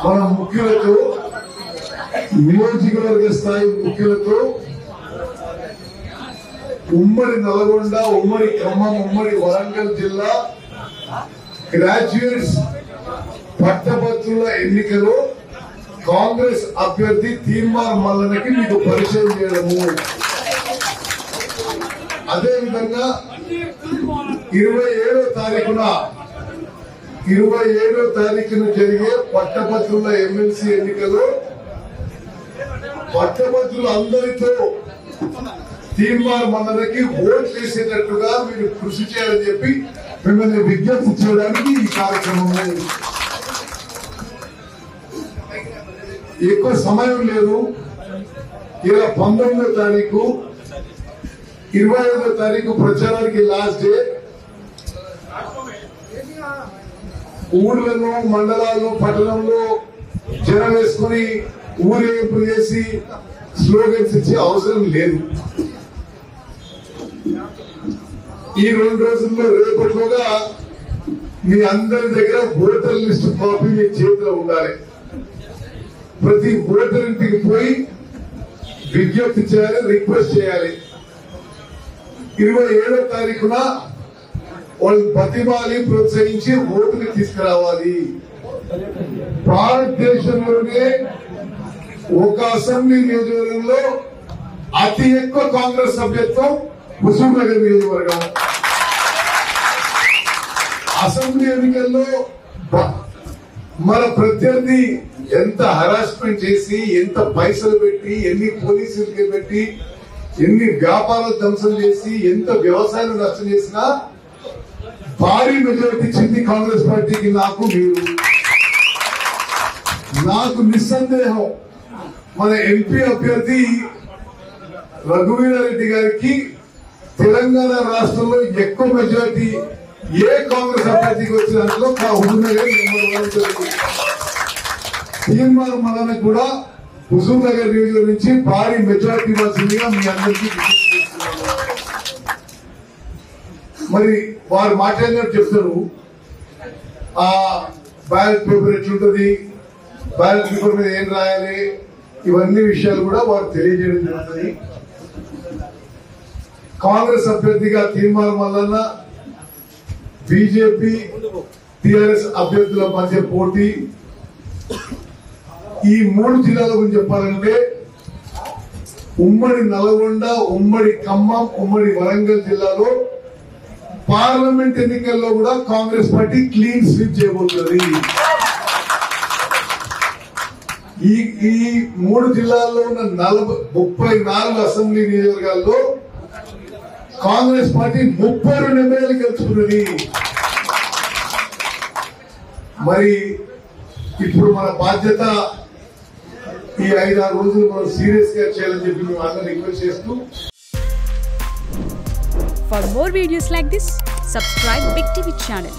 మన ముఖ్యులతో నియోజకవర్గ స్థాయి ముఖ్యులతో ఉమ్మడి నల్గొండ, ఉమ్మడి ఖమ్మం, ఉమ్మడి వరంగల్ జిల్లా గ్రాడ్యుయేట్స్ పట్టభద్రుల ఎన్నికలో కాంగ్రెస్ అభ్యర్థి తీర్మార్ మల్లన్నకి మీకు పరిచయం చేయడము, అదేవిధంగా 27వ తారీఖున జరిగే పట్టభద్రుల ఎమ్మెల్సీ ఎన్నికలో పట్టభద్రులు అందరితో తీర్మార్ మల్లన్నకి ఓట్లు వేసేటట్టుగా మీరు కృషి చేయాలని చెప్పి మిమ్మల్ని విజ్ఞప్తి చేయడానికి ఈ కార్యక్రమం. ఎక్కువ సమయం లేదు. ఇలా 19వ తారీఖు 25వ తారీఖు ప్రచారానికి లాస్ట్ డే. ఊర్లను, మండలాలను, పట్టణంలో జనం వేసుకుని ఊరేగింపు చేసి స్లోగన్స్ ఇచ్చే అవసరం లేదు. ఈ 2 రోజుల్లో రేపట్లోగా మీ అందరి దగ్గర ఓటర్ లిస్టు కాపీ మీ చేతిలో ఉండాలి. ప్రతి ఓటర్ ఇంటికి పోయి విజ్ఞప్తి చేయాలి, రిక్వెస్ట్ చేయాలి. 27వ తారీఖున వాళ్ళు బతిమాలి ప్రోత్సహించి ఓటుని తీసుకురావాలి. భారతదేశంలోనే ఒక అసెంబ్లీ నియోజకవర్గంలో అతి ఎక్కువ కాంగ్రెస్ సభ్యత్వం హుజూర్ నగర్ నియోజకవర్గం. అసెంబ్లీ ఎన్నికల్లో మన ప్రత్యర్థి ఎంత హరాస్మెంట్ చేసి, ఎంత పైసలు పెట్టి, ఎన్ని పోలీసులకి పెట్టి, ఎన్ని వ్యాపారాలు ధ్వంసం చేసి, ఎంత వ్యవసాయం నష్టం చేసినా భారీ మెజారిటీ ఇచ్చింది కాంగ్రెస్ పార్టీకి. నాకు నిస్సందేహం మన ఎంపీ అభ్యర్థి రఘువీరారెడ్డి గారికి తెలంగాణ రాష్ట్రంలో ఎక్కువ మెజారిటీ ఏ కాంగ్రెస్ అభ్యర్థికి వచ్చిన దాంట్లో హుజూర్ నగర్ తీర్మార్ మల్లన్న కూడా హుజూర్ నగర్ నియోజకవర్గం నుంచి భారీ మెజారిటీ ఇవ్వాల్సిందిగా మీ అందరికీ. మరి వారు మాట్లాడినట్టు చెప్తారు, ఆ బ్యాలెట్ పేపర్ ఎట్లుంటది, బ్యాలెట్ పేపర్ మీద ఏం రాయాలి, ఇవన్నీ విషయాలు కూడా వారు తెలియజేయడం జరుగుతుంది. కాంగ్రెస్ అభ్యర్థిగా తీర్మార్ మల్లన్న, బీజేపీ టీఆర్ఎస్ అభ్యర్థుల మధ్య పోటీ. ఈ 3 జిల్లాల గురించి చెప్పాలంటే ఉమ్మడి నల్గొండ, ఉమ్మడి ఖమ్మం, ఉమ్మడి వరంగల్ జిల్లాలో పార్లమెంట్ ఎన్నికల్లో కూడా కాంగ్రెస్ పార్టీ క్లీన్ స్వీప్ చేయబోతుంది. ఈ 3 జిల్లాల్లో ఉన్న 34 అసెంబ్లీ నియోజకవర్గాల్లో కాంగ్రెస్ పార్టీ 32 ఎమ్మెల్యేలు గెలుచుకున్నది. మరి ఇప్పుడు మన బాధ్యత ఈ 5-6 రోజులు మనం సీరియస్ గా చేయాలని చెప్పి మేము అందరూ రిక్వెస్ట్ చేస్తూ. For more videos like this, subscribe Big TV channel.